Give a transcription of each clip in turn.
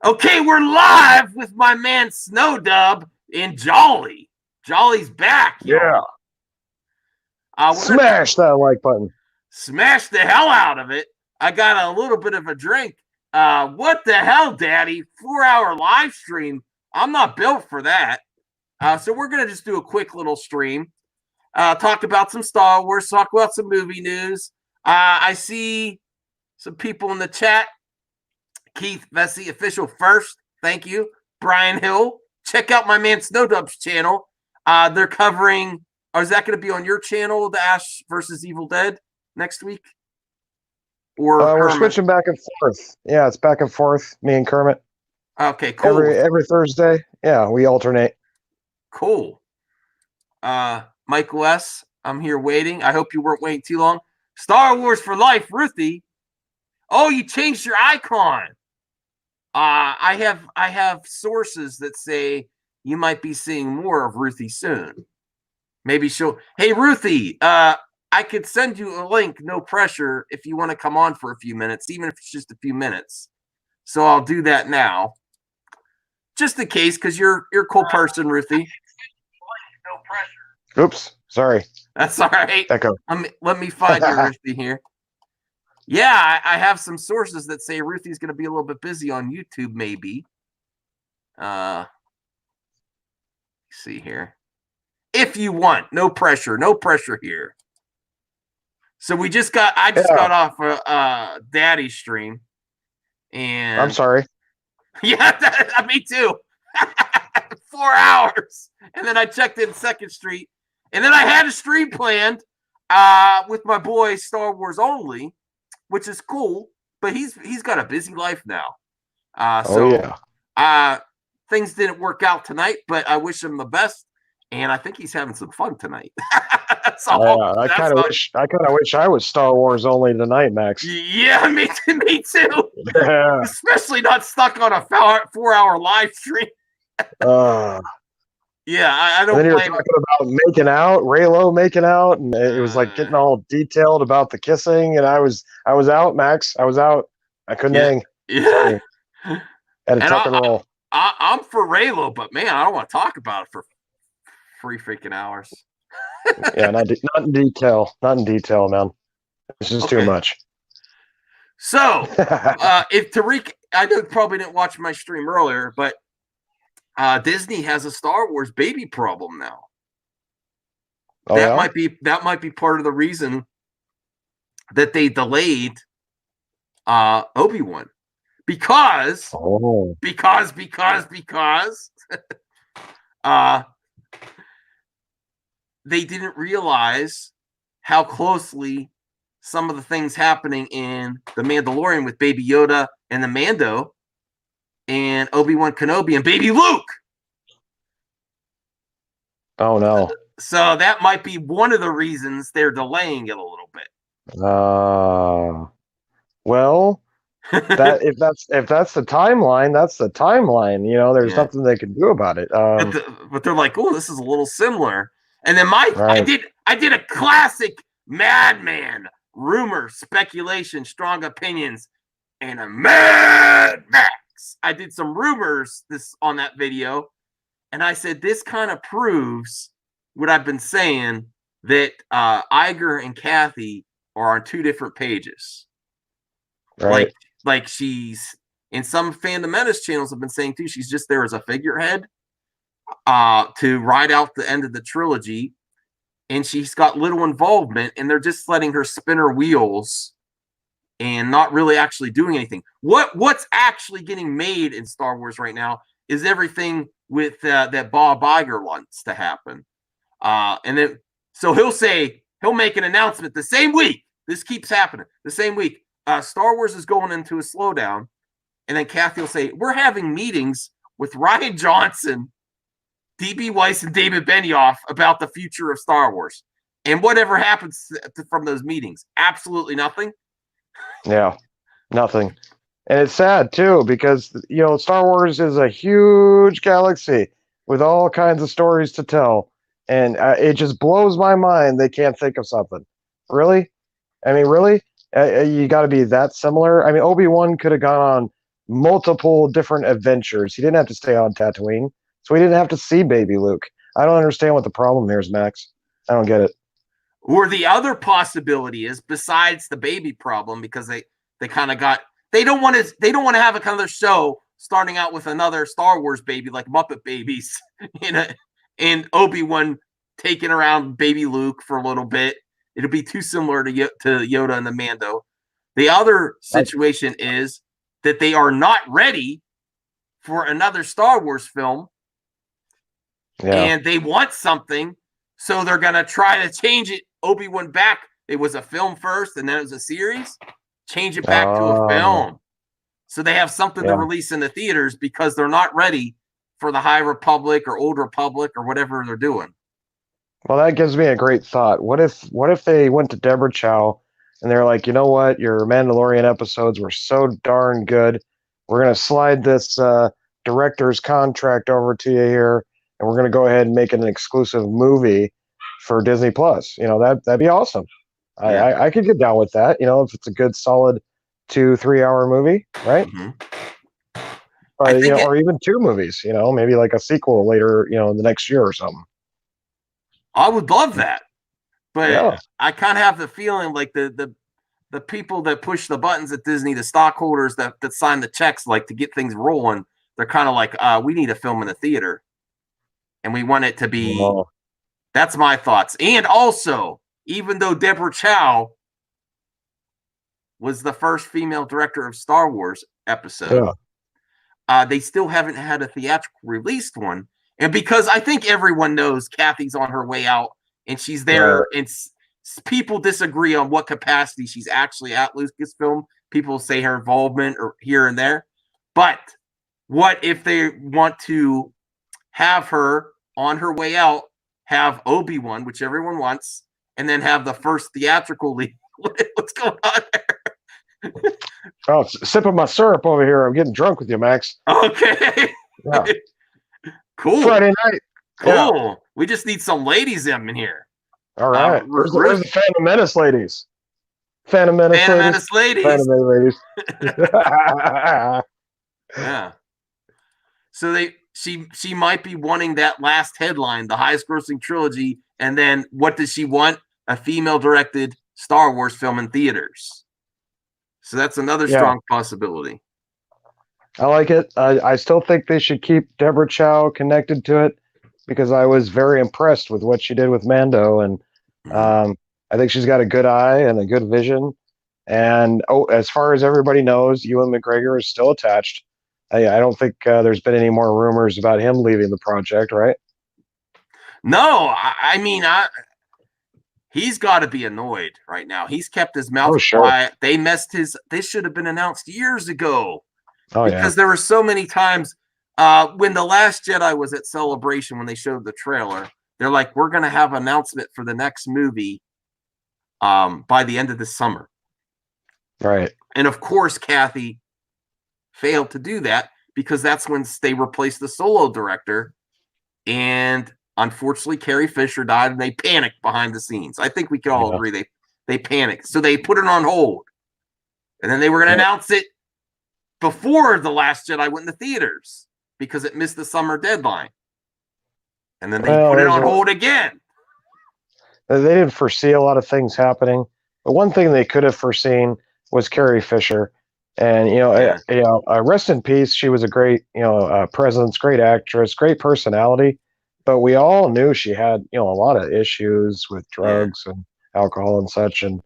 Okay, we're live with my man Snowdub and Jolly. Jolly's back, y'all. Smash that like button. Smash the hell out of it. I got a little bit of a drink. What the hell, Daddy? 4-hour live stream. I'm not built for that. So we're going to just do a quick little stream. Talk about some Star Wars. Talk about some movie news. I see some people in the chat. Keith Vesey, official first. Thank you. Brian Hill. Check out my man Snowdub's channel. They're covering, or is that going to be on your channel, The Ash versus Evil Dead, next week? Or we're switching back and forth. Yeah, it's back and forth, me and Kermit. Okay, cool. Every Thursday. Yeah, we alternate. Cool. Michael S., I'm here waiting. I hope you weren't waiting too long. Star Wars for Life, Ruthie. Oh, you changed your icon. I have sources that say you might be seeing more of Ruthie soon. Maybe she'll. Hey, Ruthie, I could send you a link, no pressure, if you want to come on for a few minutes, even if it's just a few minutes. So I'll do that now, just in case, because you're a cool person, Ruthie. No pressure. Oops, sorry. That's all right. Echo. Let me find you, Ruthie, here. Yeah, I have some sources that say Ruthie's going to be a little bit busy on YouTube, maybe. See here. If you want, no pressure here. So I just got off a Daddy stream, and I'm sorry. Yeah, me too. 4 hours, and then I checked in Second Street, and then I had a stream planned with my boy Star Wars Only, which is cool, but he's got a busy life now. Things didn't work out tonight, but I wish him the best, and I think he's having some fun tonight. I kind of wish I was Star Wars Only tonight, Max. Yeah, me too. Yeah. Especially not stuck on a 4-hour live stream. Yeah, I don't. And then you were talking about making out, Raylo making out, and it was like getting all detailed about the kissing. And I was out, Max. I was out. I couldn't hang. Yeah, had to tuck and roll. I'm for Raylo, but man, I don't want to talk about it for 3 freaking hours. Yeah, not in detail. Not in detail, man. It's just too much. So, if Tariq, I know probably didn't watch my stream earlier, but Disney has a Star Wars baby problem now. That might be part of the reason that they delayed Obi Wan, because they didn't realize how closely some of the things happening in The Mandalorian with Baby Yoda and the Mando and Obi Wan Kenobi and Baby Luke. Oh no! So that might be one of the reasons they're delaying it a little bit. Well, if that's the timeline, that's the timeline. You know, there's nothing they can do about it. But they're like, oh, this is a little similar. And then I did a classic madman rumor, speculation, strong opinions, and a Mad Max. I did some rumors on that video, and I said this kind of proves what I've been saying, that Iger and Kathy are on 2 different pages. Right. Like she's in some Fandomenace channels have been saying too, she's just there as a figurehead to ride out the end of the trilogy, and she's got little involvement, and they're just letting her spin her wheels and not really actually doing anything. What's actually getting made in Star Wars right now is everything with that Bob Iger wants to happen. And then so he'll make an announcement the same week. This keeps happening. The same week. Star Wars is going into a slowdown, and then Kathy will say, we're having meetings with Rian Johnson, D.B. Weiss, and David Benioff about the future of Star Wars. And whatever happens from those meetings, absolutely nothing. Yeah, nothing. And it's sad too, because Star Wars is a huge galaxy with all kinds of stories to tell, and it just blows my mind they can't think of something. Really? I mean, really? You got to be that similar. I mean, Obi-Wan could have gone on multiple different adventures. He didn't have to stay on Tatooine, so he didn't have to see baby Luke. I don't understand what the problem here is, Max. I don't get it. Or the other possibility is, besides the baby problem, because they kind of got they don't want to have another show starting out with another Star Wars baby like Muppet Babies and Obi-Wan taking around baby Luke for a little bit. It'll be too similar to Yoda and the Mando. The other situation is that they are not ready for another Star Wars film, and they want something, so they're going to try to change it. Obi-Wan back. It was a film first, and then it was a series. Change it back to a film. So they have something to release in the theaters because they're not ready for the High Republic or Old Republic or whatever they're doing. Well, that gives me a great thought. What if they went to Deborah Chow and they're like, you know what, your Mandalorian episodes were so darn good. We're going to slide this director's contract over to you here, and we're going to go ahead and make it an exclusive movie for Disney Plus. That'd be awesome. I could get down with that. If it's a good solid 2-3 hour movie, right? Mm-hmm. Or even 2 movies. Maybe like a sequel later. The next year or something. I would love that, but I kind of have the feeling like the people that push the buttons at Disney, the stockholders that sign the checks, like to get things rolling, they're kind of like, we need a film in the theater, and we want it to be. Oh. That's my thoughts. And also, even though Deborah Chow was the first female director of Star Wars episode, they still haven't had a theatrical released one. And because I think everyone knows Kathy's on her way out and she's there, and people disagree on what capacity she's actually at Lucasfilm. People say her involvement or here and there. But what if they want to have her on her way out, have Obi-Wan, which everyone wants, and then have the first theatrical lead? What's going on there? Oh, sipping my syrup over here. I'm getting drunk with you, Max. Okay. Yeah. Cool. Friday night. Cool. Yeah. We just need some ladies in here. All right. Where's the Phantom Menace ladies? Phantom Menace ladies. Phantom Menace ladies. Yeah. So she might be wanting that last headline, the highest grossing trilogy, and then what does she want? A female directed Star Wars film in theaters. So that's another strong possibility. I like it. I still think they should keep Deborah Chow connected to it because I was very impressed with what she did with Mando, and I think she's got a good eye and a good vision. And as far as everybody knows, Ewan McGregor is still attached. I don't think there's been any more rumors about him leaving the project, right? No, I mean, he's got to be annoyed right now. He's kept his mouth quiet. They messed his. This should have been announced years ago. Because there were so many times when The Last Jedi was at Celebration, when they showed the trailer, they're like, we're going to have an announcement for the next movie by the end of the summer. Right. And of course, Kathy failed to do that because that's when they replaced the solo director. And unfortunately, Carrie Fisher died and they panicked behind the scenes. I think we can all agree they panicked. So they put it on hold. And then they were going to announce it before The Last Jedi went in the theaters because it missed the summer deadline. And then they put it on hold again. They didn't foresee a lot of things happening. But one thing they could have foreseen was Carrie Fisher. And, rest in peace. She was a great, presence, great actress, great personality. But we all knew she had, a lot of issues with drugs and alcohol and such. And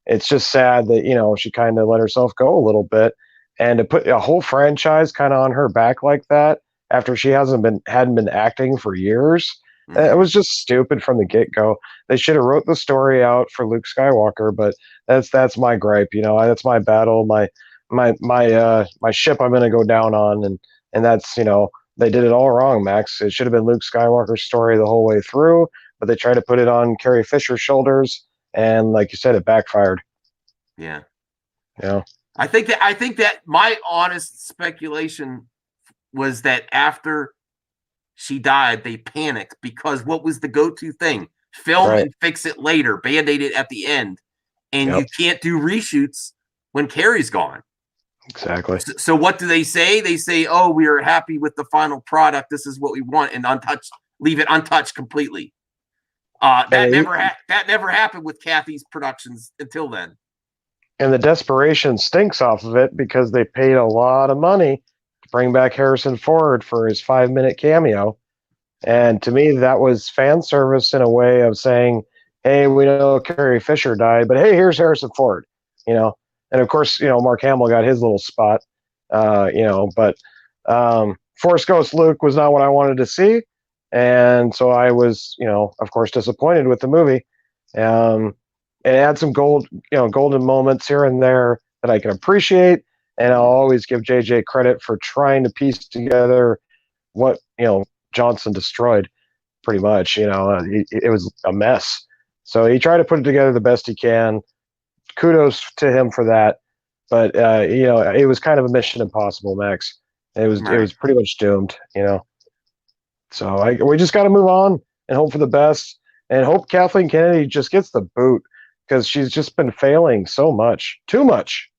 it's just sad that, she kind of let herself go a little bit. And to put a whole franchise kind of on her back like that after she hadn't been acting for years, it was just stupid from the get-go. They should have wrote the story out for Luke Skywalker, but that's my gripe. That's my battle, my ship I'm going to go down on, and that's they did it all wrong, Max. It should have been Luke Skywalker's story the whole way through, but they tried to put it on Carrie Fisher's shoulders, and like you said, it backfired. Yeah. Yeah. I think that my honest speculation was that after she died, they panicked because what was the go-to thing? Film and fix it later, band-aid it at the end. And you can't do reshoots when Carrie's gone. Exactly. So what do they say? They say, "Oh, we are happy with the final product. This is what we want," and untouched, leave it untouched completely. And That never happened with Kathy's productions until then. and the desperation stinks off of it because they paid a lot of money to bring back Harrison Ford for his 5-minute cameo. And to me, that was fan service in a way of saying, "Hey, we know Carrie Fisher died, but hey, here's Harrison Ford." You know, and of course, Mark Hamill got his little spot. But Force Ghost Luke was not what I wanted to see, and so I was, of course, disappointed with the movie. It had some golden moments here and there that I can appreciate, and I'll always give JJ credit for trying to piece together what Johnson destroyed. Pretty much, it was a mess. So he tried to put it together the best he can. Kudos to him for that. But it was kind of a mission impossible, Max. It was pretty much doomed. So we just got to move on and hope for the best, and hope Kathleen Kennedy just gets the boot, because she's just been failing so much, too much.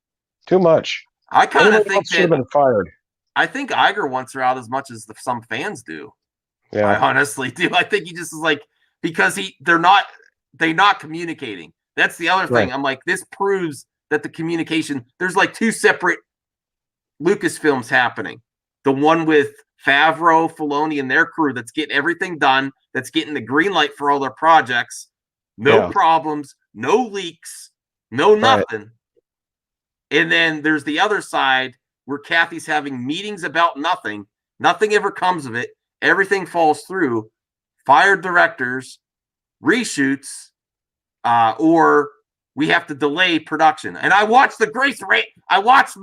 I kind of think should have been fired. I think Iger wants her out as much as some fans do. Yeah. I honestly do. I think he just is like, because they're not communicating. That's the other thing. Right. I'm like, this proves that the communication, there's like two separate Lucasfilms happening. The one with Favreau, Filoni, and their crew that's getting everything done, that's getting the green light for all their projects. No problems, no leaks, no nothing. Right. And then there's the other side where Kathy's having meetings about nothing. Nothing ever comes of it. Everything falls through. Fired directors, reshoots, or we have to delay production. And I watched I watched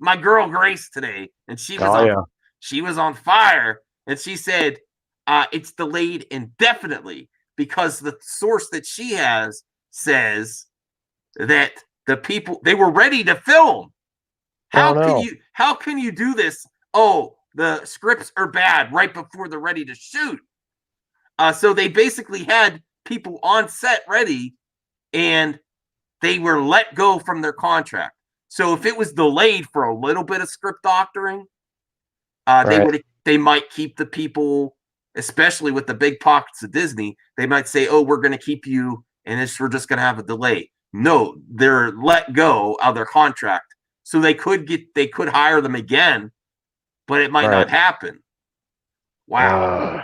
my girl Grace today, and she was on fire. And she said it's delayed indefinitely because the source that she has says that the people, they were ready to film. How can you do this? Oh, the scripts are bad right before they're ready to shoot. So they basically had people on set ready, and they were let go from their contract. So if it was delayed for a little bit of script doctoring, they might keep the people, especially with the big pockets of Disney. They might say, "Oh, we're going to keep you, and we're just going to have a delay." No, they're let go of their contract, so they could hire them again, but it might not happen. Wow.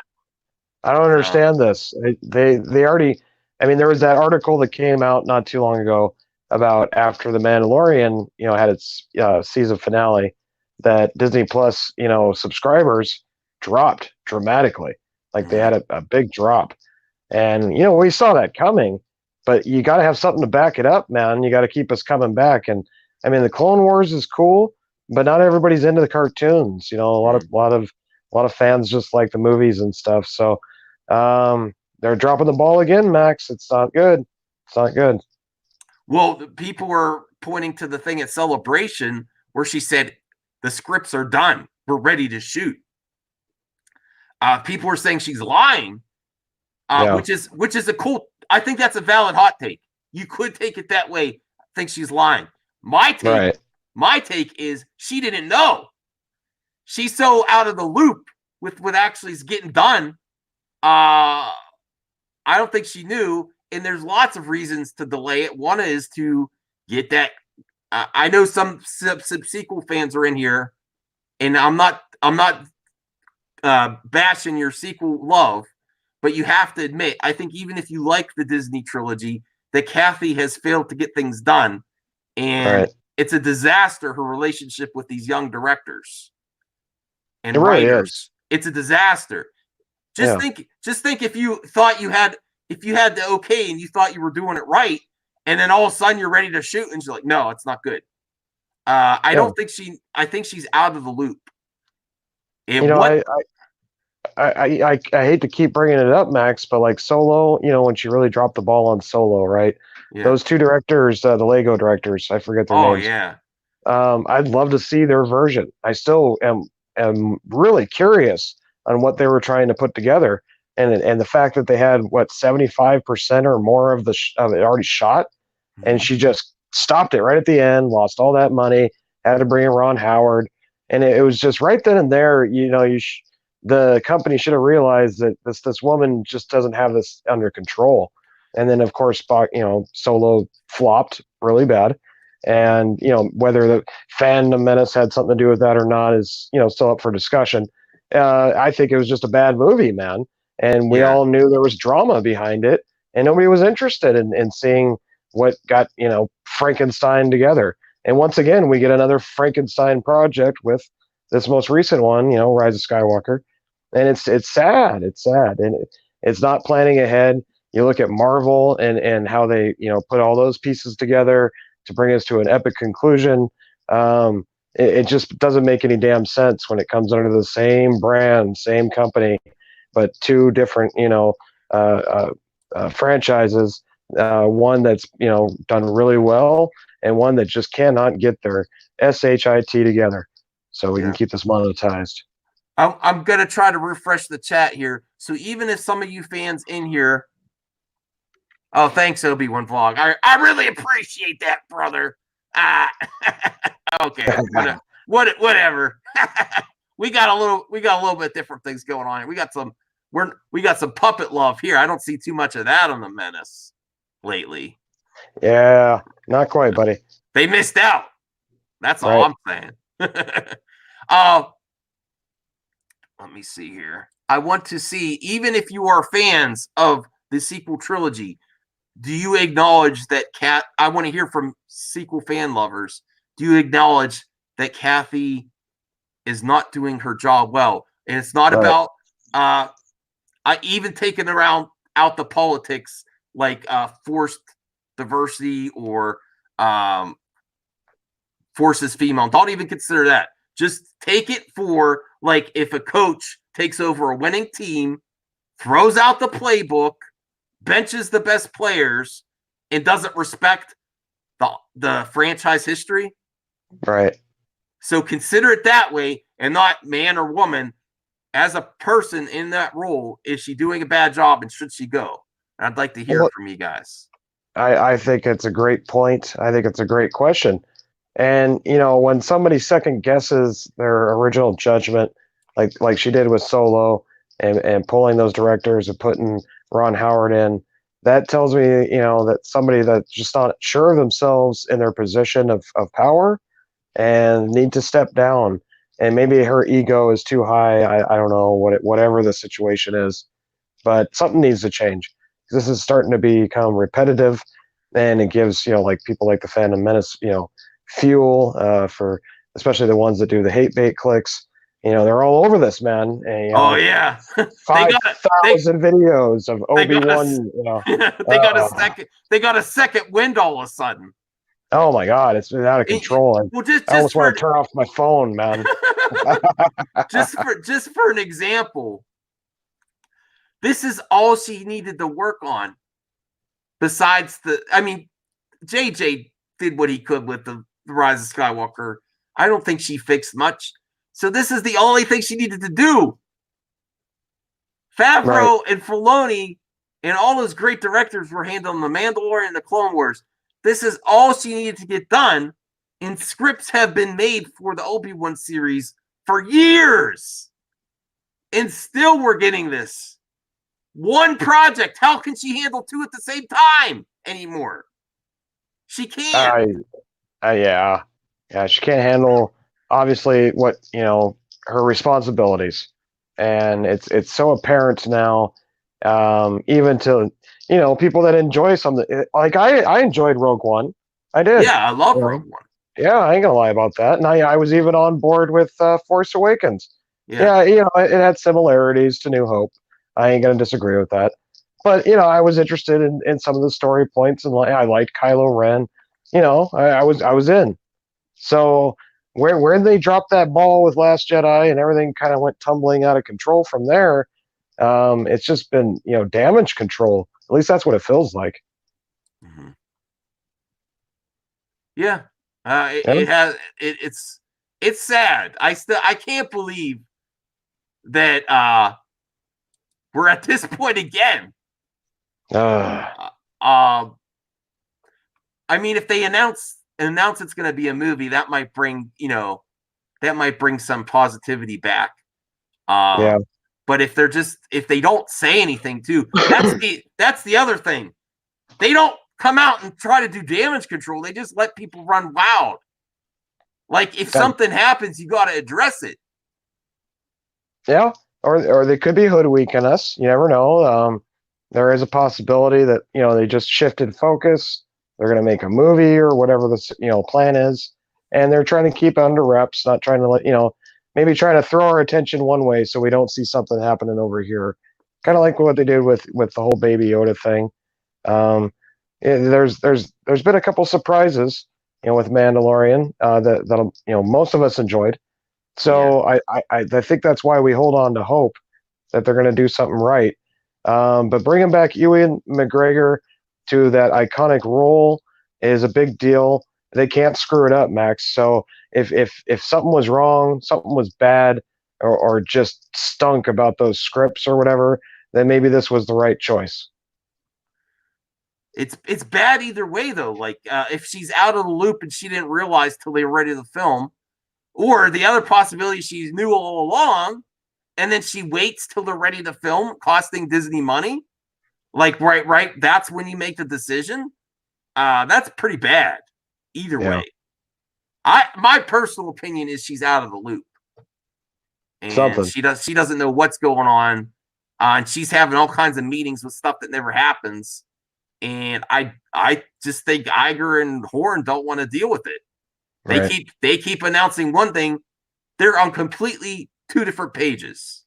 I don't understand this. They already, there was that article that came out not too long ago about after The Mandalorian, had its season finale, that Disney Plus, subscribers dropped dramatically. Like they had a big drop. And, we saw that coming, but you got to have something to back it up, man. You got to keep us coming back. And the Clone Wars is cool, but not everybody's into the cartoons. A lot of fans just like the movies and stuff. So they're dropping the ball again, Max. It's not good. Well, people were pointing to the thing at Celebration where she said the scripts are done. We're ready to shoot. People were saying she's lying, which is a cool. I think that's a valid hot take. You could take it that way. I think she's lying. My take is she didn't know. She's so out of the loop with what actually is getting done. I don't think she knew, and there's lots of reasons to delay it. One is to get that. I know some sequel fans are in here, and I'm not bashing your sequel love, but you have to admit, I think even if you like the Disney trilogy, that Kathy has failed to get things done, and it's a disaster, her relationship with these young directors and writers. It's a disaster. Just think if you thought you had the okay and you thought you were doing it right, and then all of a sudden you're ready to shoot and she's like, "No, it's not good." I think she's out of the loop. And I hate to keep bringing it up, Max, but like Solo, when she really dropped the ball on Solo, right? Yeah. Those two directors, the Lego directors, I forget their names. Oh yeah. I'd love to see their version. I still am really curious on what they were trying to put together, and the fact that they had 75% or more of it already shot, and she just stopped it right at the end, lost all that money, had to bring in Ron Howard, and it was just right then and there. The company should have realized that this woman just doesn't have this under control. And then of course, Solo flopped really bad, and whether the fandom menace had something to do with that or not is still up for discussion. I think it was just a bad movie, man, and we Yeah. all knew there was drama behind it, and nobody was interested in seeing what got Frankenstein together. And once again, we get another Frankenstein project with this most recent one, Rise of Skywalker, and it's sad. It's sad, and it's not planning ahead. You look at Marvel and how they put all those pieces together to bring us to an epic conclusion. It just doesn't make any damn sense when it comes under the same brand, same company, but two different franchises. One that's done really well, and one that just cannot get their shit together, so we can keep this monetized. I'm gonna try to refresh the chat here. So even if some of you fans in here, oh, thanks, Obi Wan Vlog. I really appreciate that, brother. Okay, whatever. we got a little bit different things going on. We got some puppet love here. I don't see too much of that on the Menace lately. Yeah, not quite, buddy. They missed out. That's all I'm saying. Let me see here. I want to see, even if you are fans of the sequel trilogy, do you acknowledge that I want to hear from sequel fan lovers. Do you acknowledge that Kathy is not doing her job well? And it's not about I even taking out the politics like forced diversity or forces female. Don't even consider that. Just take it for like if a coach takes over a winning team, throws out the playbook, benches the best players, and doesn't respect the franchise history. Right. So consider it that way, and not man or woman. As a person in that role, is she doing a bad job, and should she go? And I'd like to hear from you guys. I think it's a great point. I think it's a great question. And when somebody second guesses their original judgment, like she did with Solo, and pulling those directors and putting Ron Howard in, that tells me that somebody that's just not sure of themselves in their position of power and need to step down. And maybe her ego is too high. I don't know whatever the situation is, but something needs to change. This is starting to become repetitive, and it gives like people like the Phantom Menace fuel for especially the ones that do the hate bait clicks. They're all over this, man. And, oh yeah, 5,000 videos of Obi-Wan. They got a second wind all of a sudden. Oh my God, it's been out of control. I almost want to turn off my phone, man. just for an example, this is all she needed to work on. Besides JJ did what he could with the Rise of Skywalker. I don't think she fixed much. So this is the only thing she needed to do. Favreau and Filoni and all those great directors were handling The Mandalorian and the Clone Wars. This is all she needed to get done. And scripts have been made for the Obi-Wan series for years. And still we're getting this. One project. How can she handle two at the same time anymore? She can't. Yeah, she can't handle obviously what her responsibilities, and it's so apparent now, even to people that enjoy something like I enjoyed Rogue One. I did. Yeah, I love Rogue One. Yeah, I ain't gonna lie about that. And I was even on board with Force Awakens. Yeah, it had similarities to New Hope. I ain't gonna disagree with that. But I was interested in some of the story points, and I liked Kylo Ren. I was in. So where they dropped that ball with Last Jedi and everything kind of went tumbling out of control from there, it's just been damage control. At least that's what it feels like. Mm-hmm. Yeah, it has. It's sad. I can't believe that we're at this point again. I mean, if they announce announce it's going to be a movie, that might bring some positivity back. Yeah. But if they don't say anything too, that's the other thing. They don't come out and try to do damage control. They just let people run wild. Like if something happens, you got to address it. Yeah, or they could be hoodwinking us. You never know. There is a possibility that they just shifted focus. They're going to make a movie or whatever the plan is, and they're trying to keep it under wraps, not trying to let maybe trying to throw our attention one way so we don't see something happening over here. Kind of like what they did with the whole Baby Yoda thing. There's been a couple surprises, with Mandalorian that most of us enjoyed. So I think that's why we hold on to hope that they're going to do something right. But bringing back Ewan McGregor to that iconic role is a big deal. They can't screw it up, Max. So if something was wrong, something was bad, or just stunk about those scripts or whatever, then maybe this was the right choice. It's bad either way though. Like if she's out of the loop and she didn't realize till they were ready to film, or the other possibility she knew all along, and then she waits till they're ready to film, costing Disney money. Like right, that's when you make the decision. That's pretty bad. Either way, my personal opinion is she's out of the loop, and she doesn't know what's going on, and she's having all kinds of meetings with stuff that never happens. And I just think Iger and Horn don't want to deal with it. They keep announcing one thing, they're on completely two different pages.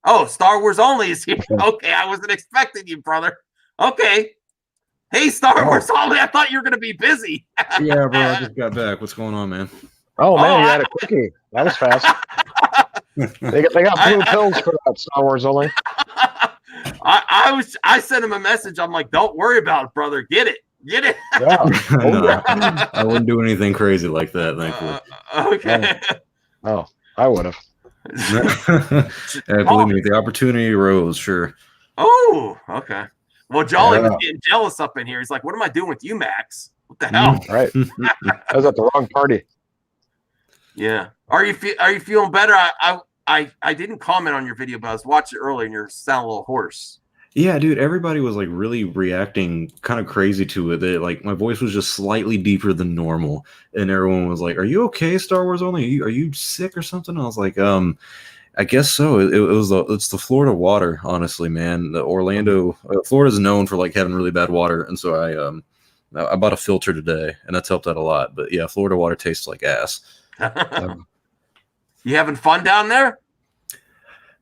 Oh, Star Wars Only is here. Okay, I wasn't expecting you, brother. Okay. Hey, Star Wars Only, I thought you were going to be busy. Yeah, bro, I just got back. What's going on, man? Oh, man, you had a quickie. That was fast. they got blue pills for that Star Wars Only. I sent him a message. I'm like, don't worry about it, brother. Get it. Yeah. No, I wouldn't do anything crazy like that, thankfully. Okay. Oh, I would have. Believe me, the opportunity arose, sure. Oh, okay. Well, Jolly was getting jealous up in here. He's like, what am I doing with you, Max? What the hell? Right. I was at the wrong party. Yeah. Are you feeling better? I didn't comment on your video, but I was watching it earlier and you sound a little hoarse. Yeah, dude, everybody was like really reacting kind of crazy to it. Like my voice was just slightly deeper than normal, and everyone was like, "Are you okay, Star Wars Only? Are you sick or something?" I was like, I guess so. It's the Florida water, honestly, man. The Orlando, Florida's known for like having really bad water, and so I bought a filter today, and that's helped out a lot. But yeah, Florida water tastes like ass. You having fun down there?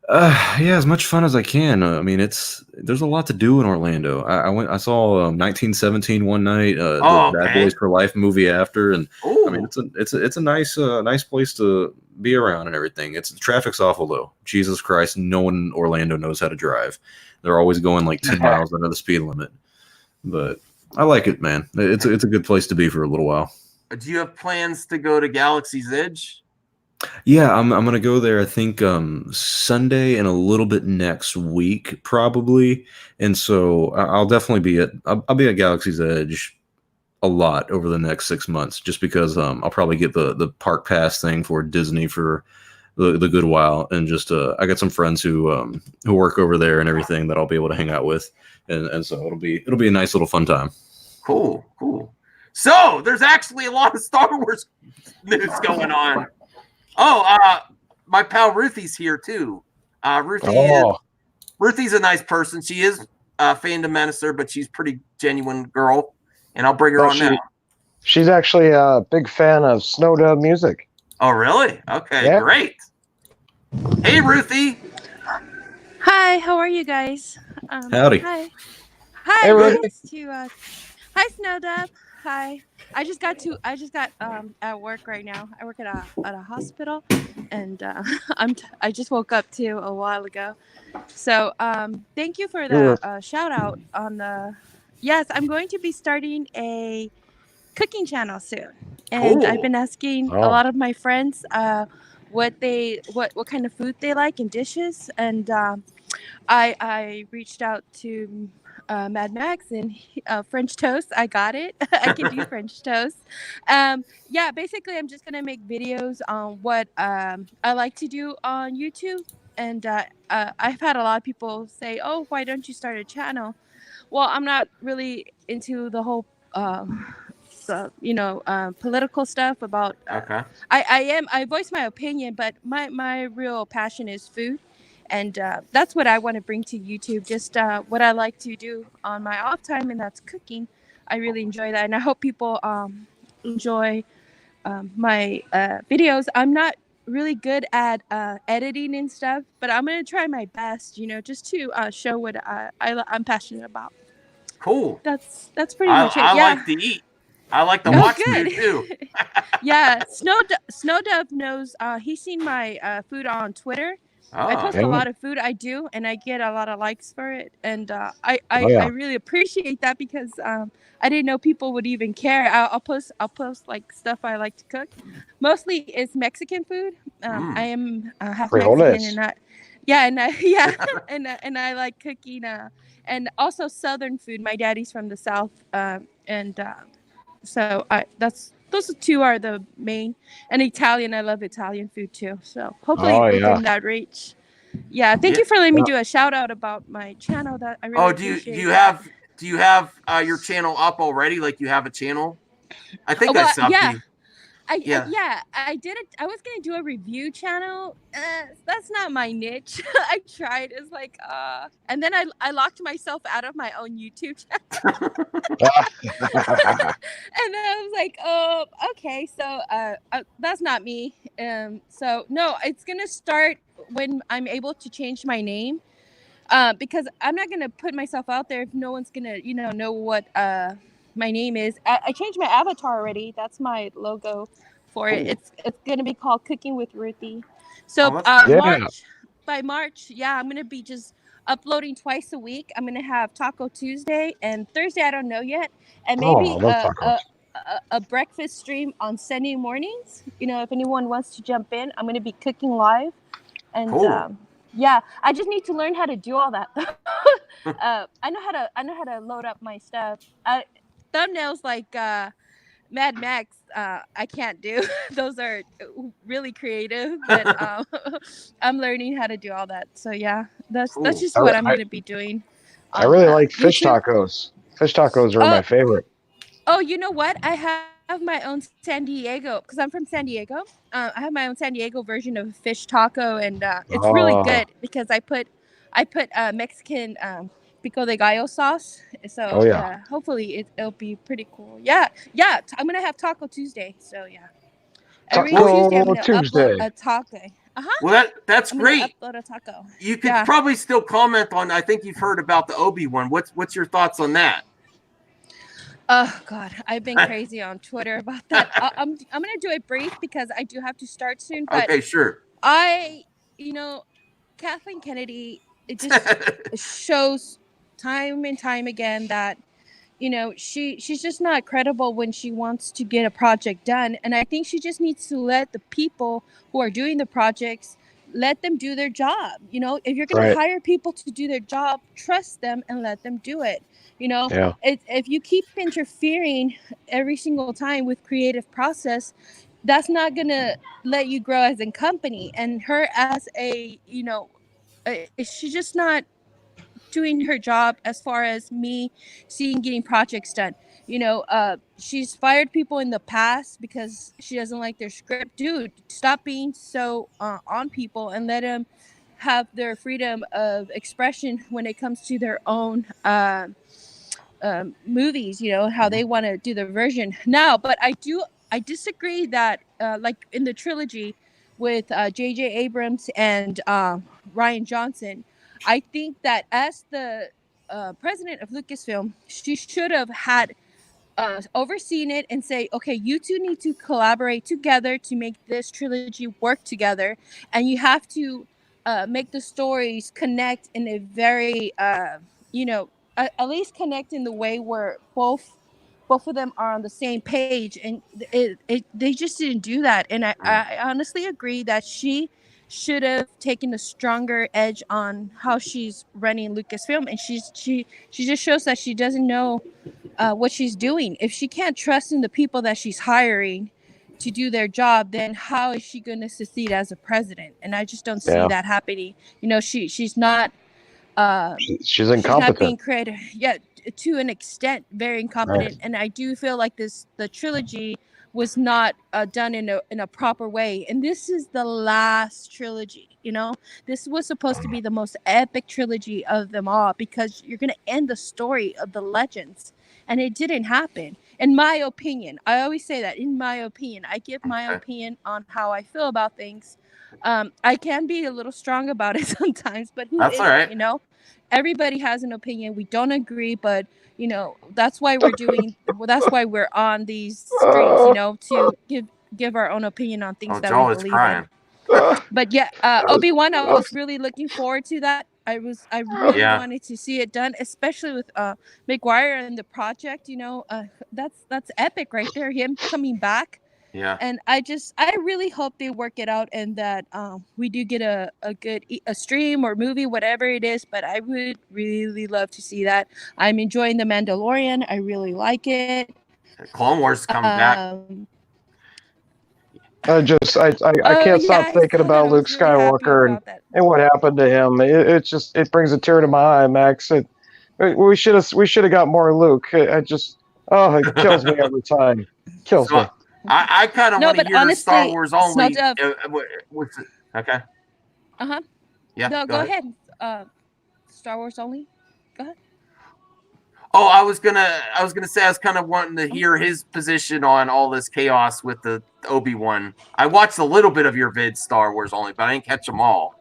Yeah, as much fun as I can. I mean, there's a lot to do in Orlando. I saw 1917 one night, the Bad Boys for Life movie after, and I mean it's a nice place to be around and everything. The traffic's awful though. Jesus Christ, no one in Orlando knows how to drive. They're always going like 10 miles under the speed limit. But I like it, man. It's a good place to be for a little while. Do you have plans to go to Galaxy's Edge? Yeah, I'm gonna go there. I think Sunday and a little bit next week, probably. And so I'll definitely I'll be at Galaxy's Edge a lot over the next 6 months, just because I'll probably get the park pass thing for Disney for the good while, and just I got some friends who work over there and everything that I'll be able to hang out with, and so it'll be a nice little fun time. Cool. So there's actually a lot of Star Wars news going on. Oh, my pal Ruthie's here too. Ruthie's a nice person. She is a fandom menacer, but she's a pretty genuine girl, and I'll bring her on now. She's actually a big fan of Snow Dub music. Oh, really? Okay, great. Hey, Ruthie. Hi, how are you guys? Howdy. Hi. Hey, Ruthie. Hi, Snow Dub. Hi. I just got at work right now. I work at a hospital, and I just woke up too a while ago. So thank you for the shout out on the. Yes, I'm going to be starting a cooking channel soon, and I've been asking a lot of my friends what kind of food they like and dishes, and I reached out to Mad Max and French toast. I got it. I can do French toast. Yeah, basically, I'm just gonna make videos on what I like to do on YouTube. And I've had a lot of people say, "Oh, why don't you start a channel?" Well, I'm not really into the whole, political stuff about. Okay. I voice my opinion, but my real passion is food, and that's what I want to bring to YouTube. Just what I like to do on my off time, and that's cooking. I really enjoy that, and I hope people enjoy my videos. I'm not really good at editing and stuff, but I'm gonna try my best. Just to show what I'm passionate about. Cool. That's pretty much it. I Yeah. like to eat. I like to Oh, watch good. food too. Yeah, Snow Dove knows. He's seen my food on Twitter. I Oh, post Yeah. a lot of food I do, and I get a lot of likes for it, and I Oh, yeah. I really appreciate that because I didn't know people would even care. I'll post like stuff I like to cook. Mostly it's Mexican food. I am half Mexican, Frijoles. and not. Yeah, and yeah, and I like cooking and also Southern food. My daddy's from the South, and so those two are the main. And Italian, I love Italian food too. So hopefully Oh, yeah. within that reach. Yeah, thank Yeah. you for letting me Yeah. do a shout out about my channel. That I really Oh, appreciate. do you have your channel up already? Like you have a channel? I think I Well, subbed yeah. you. Yeah, Yeah. I did it. I was gonna do a review channel. That's not my niche. I tried. It's like, and then I locked myself out of my own YouTube channel. And then I was like, oh, okay, so that's not me. So no, it's gonna start when I'm able to change my name. Because I'm not gonna put myself out there if no one's gonna, know what my name is. I changed my avatar already. That's my logo for it. Cool. It's gonna be called Cooking with Ruthie. So Oh, that's Yeah. by March, yeah, I'm gonna be just uploading twice a week. I'm gonna have Taco Tuesday and Thursday. I don't know yet, and Oh, maybe I love tacos. a breakfast stream on Sunday mornings. If anyone wants to jump in, I'm gonna be cooking live, and Cool. yeah, I just need to learn how to do all that. I know how to load up my stuff. Thumbnails like Mad Max, I can't do. Those are really creative, but I'm learning how to do all that. So yeah, that's Cool. just I, what I'm I, gonna be doing. I really like fish YouTube. tacos. Fish tacos are my favorite. Oh, you know what? I have my own San Diego because I'm from San Diego. I have my own San Diego version of fish taco, and it's really Oh, good because I put Mexican pico de gallo sauce. So oh yeah. hopefully it'll be pretty cool. Yeah, I'm gonna have Taco Tuesday. So yeah, every Taco Tuesday I'm gonna Tuesday. upload a taco. Well, that's I'm gonna great. upload a taco. You could Yeah. probably still comment on. I think you've heard about the Obi one. What's your thoughts on that? Oh God, I've been crazy on Twitter about that. I'm gonna do it brief because I do have to start soon. But Okay, sure. Kathleen Kennedy, it just shows time and time again that she's just not credible when she wants to get a project done. And I think she just needs to let the people who are doing the projects, let them do their job. If you're going to hire people to do their job, trust them and let them do it. Yeah. If you keep interfering every single time with creative process, that's not going to let you grow as a company. And her as she's just not doing her job as far as me seeing getting projects done. She's fired people in the past because she doesn't like their script. Dude, stop being so on people and let them have their freedom of expression when it comes to their own movies, how they want to do the version now. But I disagree that like in the trilogy with J.J. Abrams and Ryan Johnson, I think that as the president of Lucasfilm, she should have had overseen it and say, okay, you two need to collaborate together to make this trilogy work together, and you have to make the stories connect in a very at least connect in the way where both of them are on the same page. And they just didn't do that. And I honestly agree that she should have taken a stronger edge on how she's running Lucasfilm, and she just shows that she doesn't know what she's doing. If she can't trust in the people that she's hiring to do their job, then how is she going to succeed as a president? And I just don't see that happening. You know, she's not she's incompetent. She's not being creative. Yeah, to an extent, very incompetent. Right. And I do feel like the trilogy was not done in a proper way. And this is the last trilogy. You know, this was supposed to be the most epic trilogy of them all, because you're going to end the story of the legends, and it didn't happen. In my opinion, I always say that. In my opinion, I give my opinion on how I feel about things. I can be a little strong about it sometimes, but that's all right. You know, everybody has an opinion. We don't agree, but you know, that's why we're doing. That's why we're on these streams. You know, to give our own opinion on things that we believe in. But yeah, Obi-Wan, I was really looking forward to that. I really wanted to see it done, especially with McGuire and the project. You know, that's epic right there. Him coming back. Yeah. And I really hope they work it out, and that we do get a good stream or movie, whatever it is. But I would really love to see that. I'm enjoying The Mandalorian. I really like it. Clone Wars coming back. I can't stop thinking about Luke Skywalker and what happened to him. It brings a tear to my eye, Max. We should have got more Luke. It kills me every time. Kills me. I kind of want to hear honestly, Star Wars only. Okay. Yeah. No, go ahead. Star Wars only. Go ahead. Oh, I was gonna say I was kind of wanting to hear his position on all this chaos with the Obi-Wan. I watched a little bit of your vids, Star Wars only, but I didn't catch them all.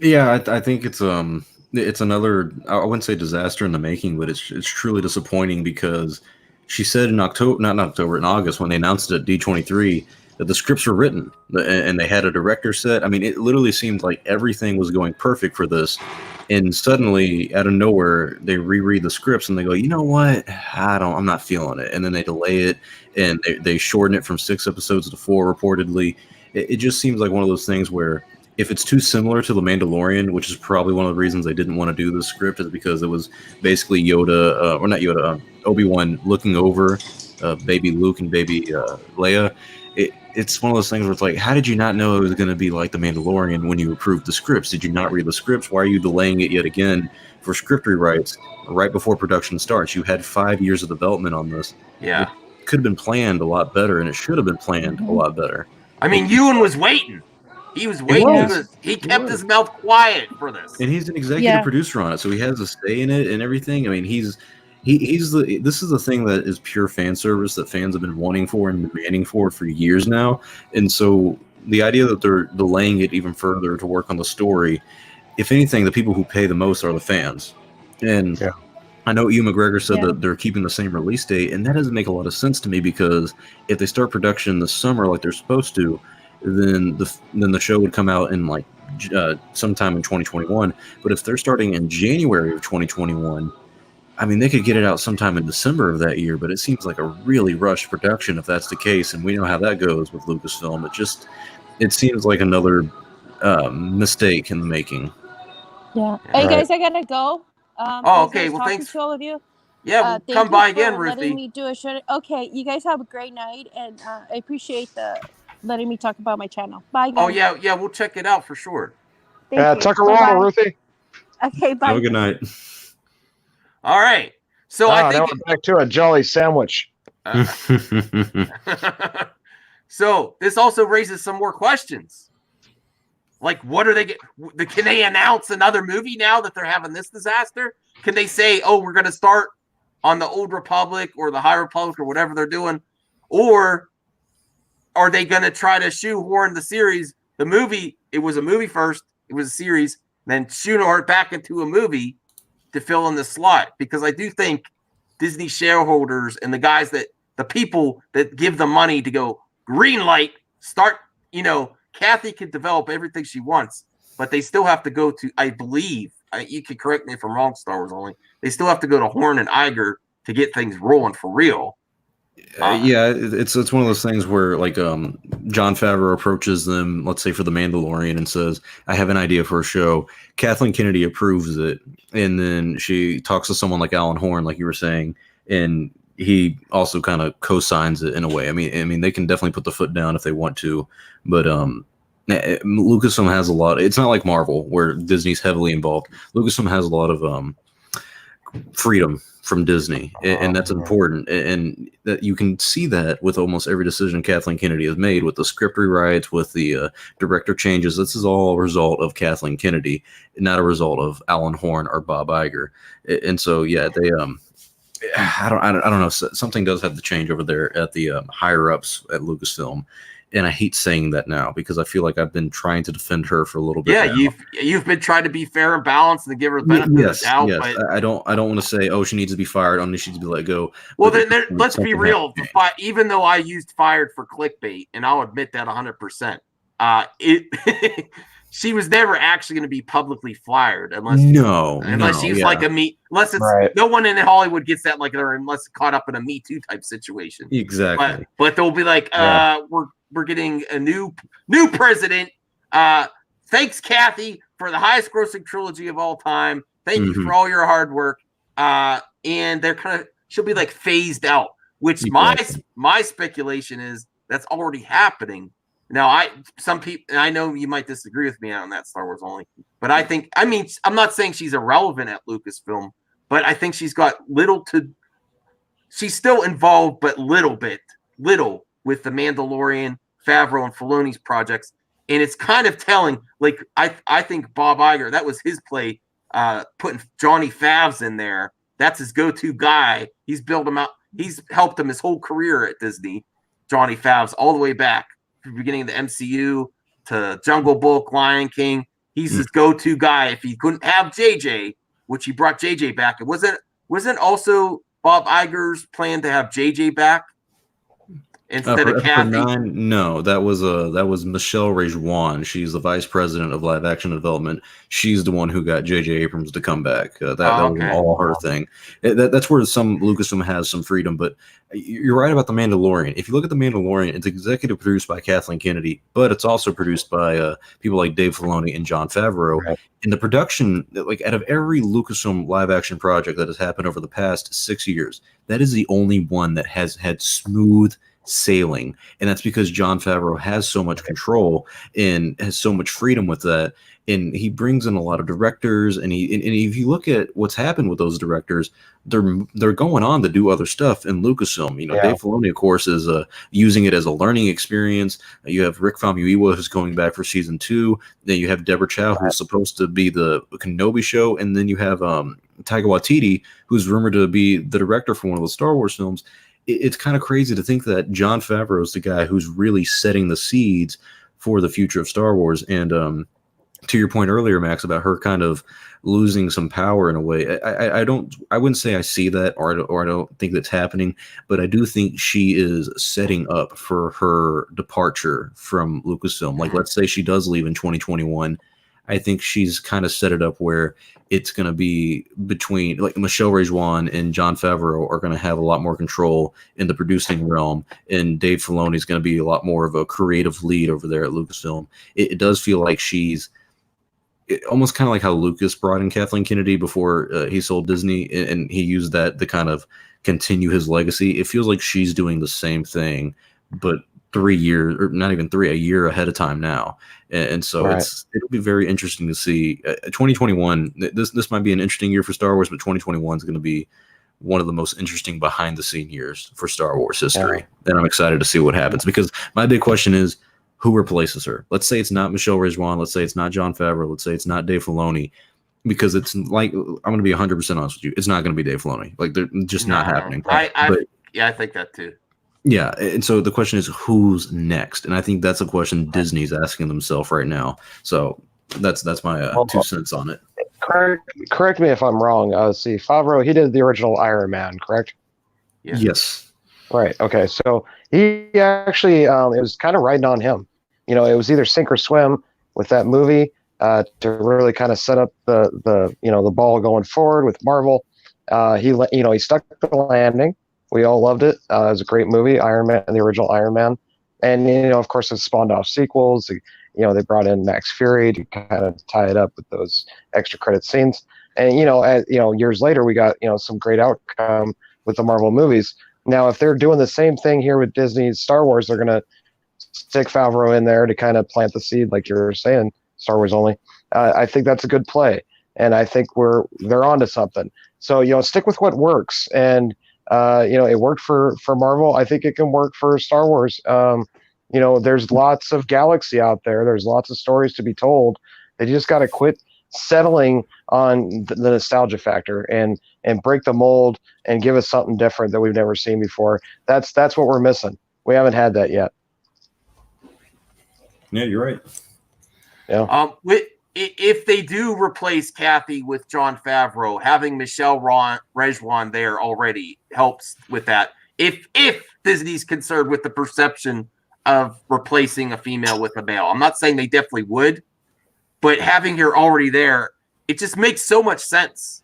Yeah, I think it's another, I wouldn't say disaster in the making, but it's truly disappointing, because she said in August, when they announced it at D23, that the scripts were written and they had a director set. I mean, it literally seemed like everything was going perfect for this. And suddenly, out of nowhere, they reread the scripts and they go, you know what? I'm not feeling it. And then they delay it, and they shorten it from 6 episodes to 4, reportedly. It just seems like one of those things where if it's too similar to The Mandalorian, which is probably one of the reasons they didn't want to do the script, is because it was basically Obi-Wan looking over baby Luke and baby Leia. It's one of those things where it's like, how did you not know it was going to be like The Mandalorian when you approved the scripts? Did you not read the scripts? Why are you delaying it yet again for script rewrites right before production starts? You had 5 years of development on this. Yeah. It could have been planned a lot better, and it should have been planned a lot better. I mean, Ewan was waiting. He was waiting. He kept his mouth quiet for this. And he's an executive producer on it, so he has a say in it and everything. I mean, this is the thing that is pure fan service that fans have been wanting for and demanding for years now. And so the idea that they're delaying it even further to work on the story, if anything, the people who pay the most are the fans. And I know Ewan McGregor said that they're keeping the same release date, and that doesn't make a lot of sense to me, because if they start production this summer like they're supposed to, then the show would come out in sometime in 2021. But if they're starting in January of 2021, I mean, they could get it out sometime in December of that year, but it seems like a really rushed production if that's the case, and we know how that goes with Lucasfilm. It seems like another mistake in the making. Yeah. Hey, guys, I gotta go. Okay. Well, thanks to all of you. Yeah, we'll come by again, Ruthie. Letting me do a show. Okay, you guys have a great night, and I appreciate letting me talk about my channel. Bye, guys. Oh, yeah, we'll check it out for sure. Thank you. Tuck her on, Ruthie. Okay, bye. Have a good night. All right. So I think now we're back to a jolly sandwich. So this also raises some more questions. Like, what are they? Can they announce another movie now that they're having this disaster? Can they say, "Oh, we're going to start on the Old Republic or the High Republic or whatever they're doing," or are they going to try to shoehorn the series? The movie, it was a movie first, it was a series, then shoehorn it back into a movie to fill in the slot, because I do think Disney shareholders and the people that give the money to go green light, start, Kathy can develop everything she wants, but they still have to go to, I believe, you can correct me if I'm wrong, Star Wars only, they still have to go to Horn and Iger to get things rolling for real. Yeah, it's one of those things where like Jon Favreau approaches them, let's say for the Mandalorian, and says, "I have an idea for a show." Kathleen Kennedy approves it, and then she talks to someone like Alan Horn, like you were saying, and he also kind of co-signs it in a way. I mean, they can definitely put the foot down if they want to, but Lucasfilm has a lot. It's not like Marvel where Disney's heavily involved. Lucasfilm has a lot of freedom from Disney, and that's important. And that you can see that with almost every decision Kathleen Kennedy has made, with the script rewrites, with the director changes. This is all a result of Kathleen Kennedy, not a result of Alan Horn or Bob Iger. And so, yeah, they I don't know. Something does have to change over there at the higher ups at Lucasfilm. And I hate saying that now because I feel like I've been trying to defend her for a little bit. Yeah, now. you've been trying to be fair and balanced and give her the benefit of the doubt. Yes. But I don't want to say, oh, she needs to be fired. Only she needs to be let go. Well, then let's be real. Even though I used fired for clickbait, and I'll admit that 100%, she was never actually going to be publicly fired unless she's like a unless it's right. No one in Hollywood gets that like her unless it's caught up in a Me Too type situation. Exactly. But they'll be like, we're getting a new president. Thanks, Kathy, for the highest grossing trilogy of all time. Thank you for all your hard work. And she'll be like phased out, which my speculation is that's already happening. Now, some people, I know you might disagree with me on that, Star Wars Only, but I'm not saying she's irrelevant at Lucasfilm, but I think she's got she's still involved, but little with the Mandalorian, Favreau, and Filoni's projects. And it's kind of telling, like, I think Bob Iger, that was his play, putting Johnny Favs in there. That's his go-to guy. He's built him out. He's helped him his whole career at Disney, Johnny Favs, all the way back. Beginning of the MCU to Jungle Book, Lion King. He's his go-to guy. If he couldn't have JJ, which he brought JJ back, it wasn't also Bob Iger's plan to have JJ back instead of Kathy? No, that was Michelle Rejuan. She's the vice president of live action development. She's the one who got J.J. Abrams to come back. That was all her thing. That's where some Lucasfilm has some freedom. But you're right about The Mandalorian. If you look at The Mandalorian, it's executive produced by Kathleen Kennedy, but it's also produced by people like Dave Filoni and Jon Favreau. Right. In the production, like out of every Lucasfilm live action project that has happened over the past 6 years, that is the only one that has had smooth sailing, and that's because Jon Favreau has so much control and has so much freedom with that, and he brings in a lot of directors, and if you look at what's happened with those directors, they're going on to do other stuff in Lucasfilm. Dave Filoni, of course, is using it as a learning experience. You have Rick Famuyiwa, who's going back for season 2. Then you have Deborah Chow, who's supposed to be the Kenobi show, and then you have Taika Waititi, who's rumored to be the director for one of the Star Wars films. It's kind of crazy to think that Jon Favreau is the guy who's really setting the seeds for the future of Star Wars. And to your point earlier, Max, about her kind of losing some power in a way, I wouldn't say I see that or I don't think that's happening, but I do think she is setting up for her departure from Lucasfilm. Like, let's say she does leave in 2021. I think she's kind of set it up where it's going to be between, like, Michelle Rejuan and Jon Favreau are going to have a lot more control in the producing realm, and Dave Filoni is going to be a lot more of a creative lead over there at Lucasfilm. It does feel like she's almost kind of like how Lucas brought in Kathleen Kennedy before he sold Disney, and he used that to kind of continue his legacy. It feels like she's doing the same thing, but 3 years, or not even 3, a year ahead of time now. And so it'll be very interesting to see. 2021, this might be an interesting year for Star Wars, but 2021 is going to be one of the most interesting behind the scene years for Star Wars history. And I'm excited to see what happens, because my big question is, who replaces her? Let's say it's not Michelle Rejuan. Let's say it's not Jon Favreau. Let's say it's not Dave Filoni, because it's like, I'm going to be 100% honest with you. It's not going to be Dave Filoni. Like, they're just not happening. I think that too. Yeah, and so the question is, who's next? And I think that's a question Disney's asking themselves right now. So that's my 2 cents on it. Correct me if I'm wrong. See, Favreau, he did the original Iron Man, correct? Yeah. Yes. Right. Okay. So he actually, it was kind of riding on him. It was either sink or swim with that movie to really kind of set up the ball going forward with Marvel. He stuck the landing. We all loved it. It was a great movie, Iron Man, the original Iron Man. And, of course, it spawned off sequels. They brought in Max Fury to kind of tie it up with those extra credit scenes. And, years later, we got, some great outcome with the Marvel movies. Now, if they're doing the same thing here with Disney's Star Wars, they're going to stick Favreau in there to kind of plant the seed, like you were saying, Star Wars only. I think that's a good play. And I think they're onto something. So, stick with what works. And, it worked for Marvel. I think it can work for Star Wars. There's lots of galaxy out there. There's lots of stories to be told. They just got to quit settling on the nostalgia factor and break the mold and give us something different that we've never seen before. That's what we're missing. We haven't had that yet. Yeah, you're right. Yeah. If they do replace Kathy with Jon Favreau, having Michelle Rejwan there already helps with that. If Disney's concerned with the perception of replacing a female with a male, I'm not saying they definitely would, but having her already there, it just makes so much sense.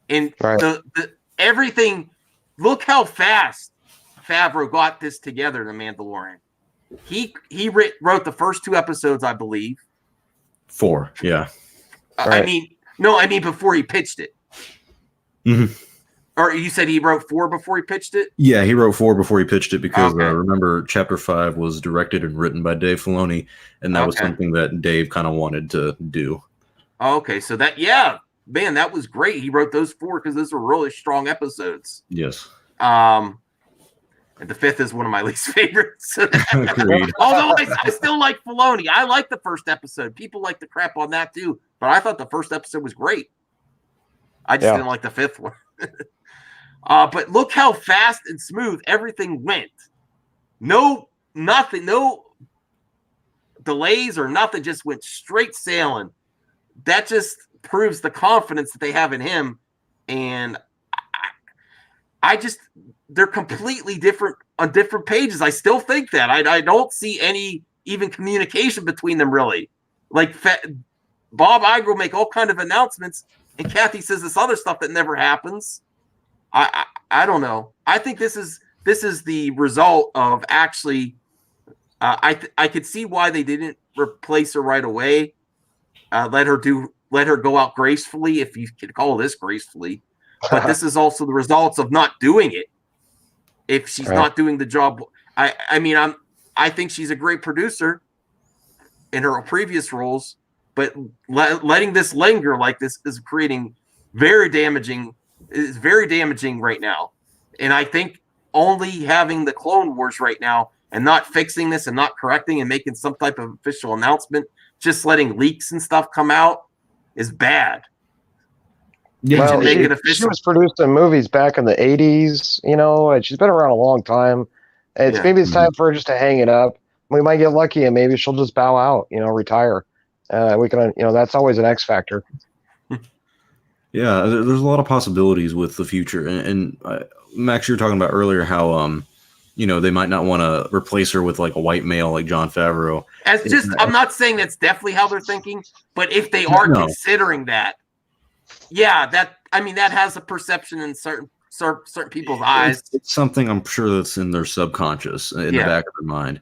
And right. the everything. Look how fast Favreau got this together. The Mandalorian. He wrote the first 2 episodes, I believe. 4, yeah. Right. I mean before he pitched it. Mm-hmm. Or you said he wrote 4 before he pitched it? Yeah, he wrote 4 before he pitched it because remember, Chapter 5 was directed and written by Dave Filoni, and that was something that Dave kind of wanted to do. Okay, so that was great. He wrote those 4 because those were really strong episodes. Yes. And the 5th is one of my least favorites. Agreed. Although I still like Filoni. I like the first episode. People like to crap on that too, but I thought the first episode was great. I just didn't like the 5th one. But look how fast and smooth everything went. No delays or nothing, just went straight sailing. That just proves the confidence that they have in him. And they're completely different on different pages. I still think that. I don't see any even communication between them, really. Like Bob Iger will make all kind of announcements, and Kathy says this other stuff that never happens. I don't know. I think this is the result of actually. I could see why they didn't replace her right away. Let her go out gracefully, if you could call this gracefully. But this is also the results of not doing it. If she's not doing the job, I think she's a great producer in her previous roles, but letting this linger like this is creating very damaging right now. And I think only having the Clone Wars right now and not fixing this and not correcting and making some type of official announcement, just letting leaks and stuff come out is bad. Yeah, well, she was producing movies back in the 80s, and she's been around a long time. Maybe it's time for her just to hang it up. We might get lucky and maybe she'll just bow out, retire. We can, that's always an X factor. Yeah, there's a lot of possibilities with the future. And Max, you were talking about earlier how, they might not want to replace her with like a white male like Jon Favreau. I'm not saying that's definitely how they're thinking, but if they are considering that, that has a perception in certain people's eyes. It's something I'm sure that's in their subconscious, in the back of their mind.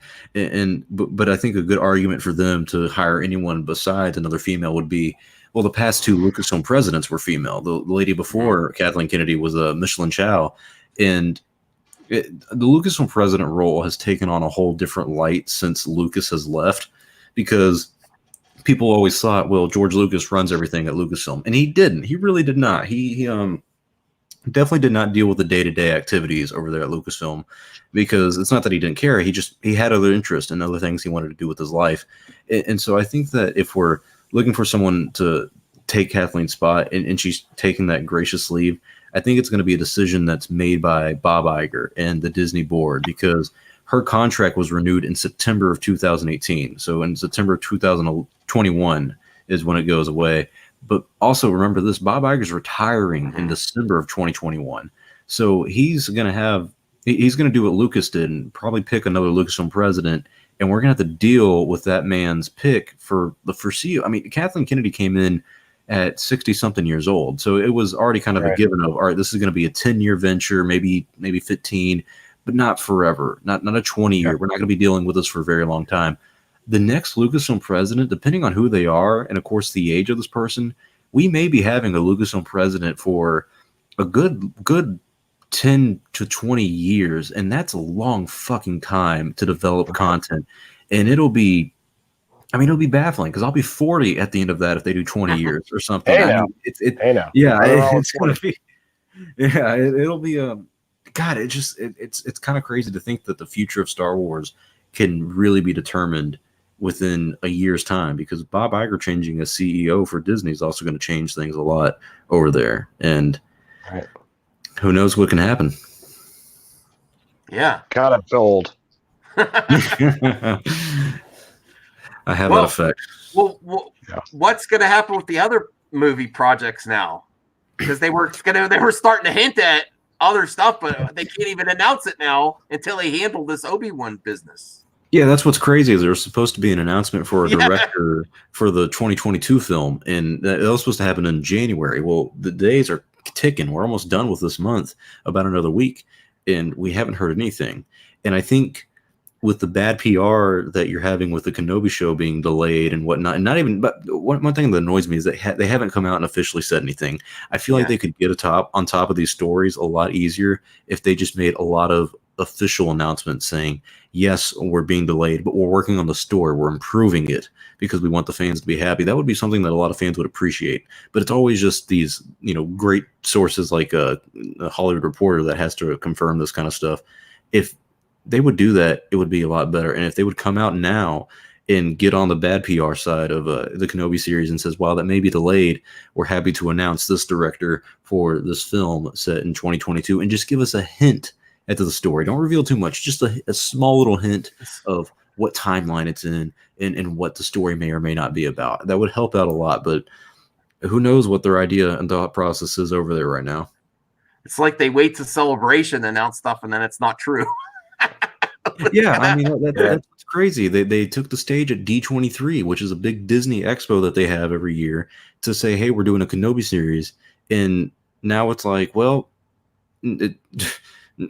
But I think a good argument for them to hire anyone besides another female would be, well, the past 2 Lucasfilm presidents were female. The lady before Kathleen Kennedy was Micheline Chow, and the Lucasfilm president role has taken on a whole different light since Lucas has left, because people always thought, well, George Lucas runs everything at Lucasfilm, and he didn't. He really did not. He definitely did not deal with the day-to-day activities over there at Lucasfilm, because it's not that he didn't care. He had other interests and other things he wanted to do with his life. And so I think that if we're looking for someone to take Kathleen's spot and she's taking that gracious leave, I think it's going to be a decision that's made by Bob Iger and the Disney board, because her contract was renewed in September of 2018. So in September of 2021 is when it goes away. But also remember this, Bob Iger's retiring in December of 2021. So he's going to do what Lucas did and probably pick another Lucasfilm president. And we're going to have to deal with that man's pick for the foreseeable. Kathleen Kennedy came in at 60 something years old. So it was already kind of a given of, all right, this is going to be a 10-year venture, maybe 15, but not forever, not a 20-year. We're not going to be dealing with this for a very long time. The next Lucasfilm president, depending on who they are, and of course the age of this person, we may be having a Lucasfilm president for a good 10 to 20 years, and that's a long fucking time to develop content. And it'll be baffling because I'll be 40 at the end of that if they do 20 years or something. It's gonna be, it'll be God. It's kind of crazy to think that the future of Star Wars can really be determined within a year's time, because Bob Iger changing as CEO for Disney is also going to change things a lot over there, and who knows what can happen. Yeah, God, I'm old. I have that effect. Well, what's going to happen with the other movie projects now? Because they were starting to hint at other stuff, but they can't even announce it now until they handle this Obi Wan business. Yeah, that's what's crazy. Is there was supposed to be an announcement for a director for the 2022 film, and that was supposed to happen in January. Well, the days are ticking. We're almost done with this month, about another week, and we haven't heard anything. And I think with the bad PR that you're having with the Kenobi show being delayed and whatnot, and not even, but one thing that annoys me is that they haven't come out and officially said anything. I feel like they could get on top of these stories a lot easier if they just made a lot of official announcements saying, yes, we're being delayed, but we're working on the story. We're improving it because we want the fans to be happy. That would be something that a lot of fans would appreciate. But it's always just these, great sources like a Hollywood Reporter that has to confirm this kind of stuff. If they would do that, it would be a lot better. And if they would come out now and get on the bad PR side of the Kenobi series and says, wow, that may be delayed, we're happy to announce this director for this film set in 2022, and just give us a hint at the story. Don't reveal too much, just a small little hint of what timeline it's in and what the story may or may not be about. That would help out a lot, but who knows what their idea and thought process is over there right now. It's like they wait to Celebration to announce stuff, and then it's not true. Yeah, I mean, that's crazy. They took the stage at D23, which is a big Disney expo that they have every year, to say, hey, we're doing a Kenobi series. And now it's like, well,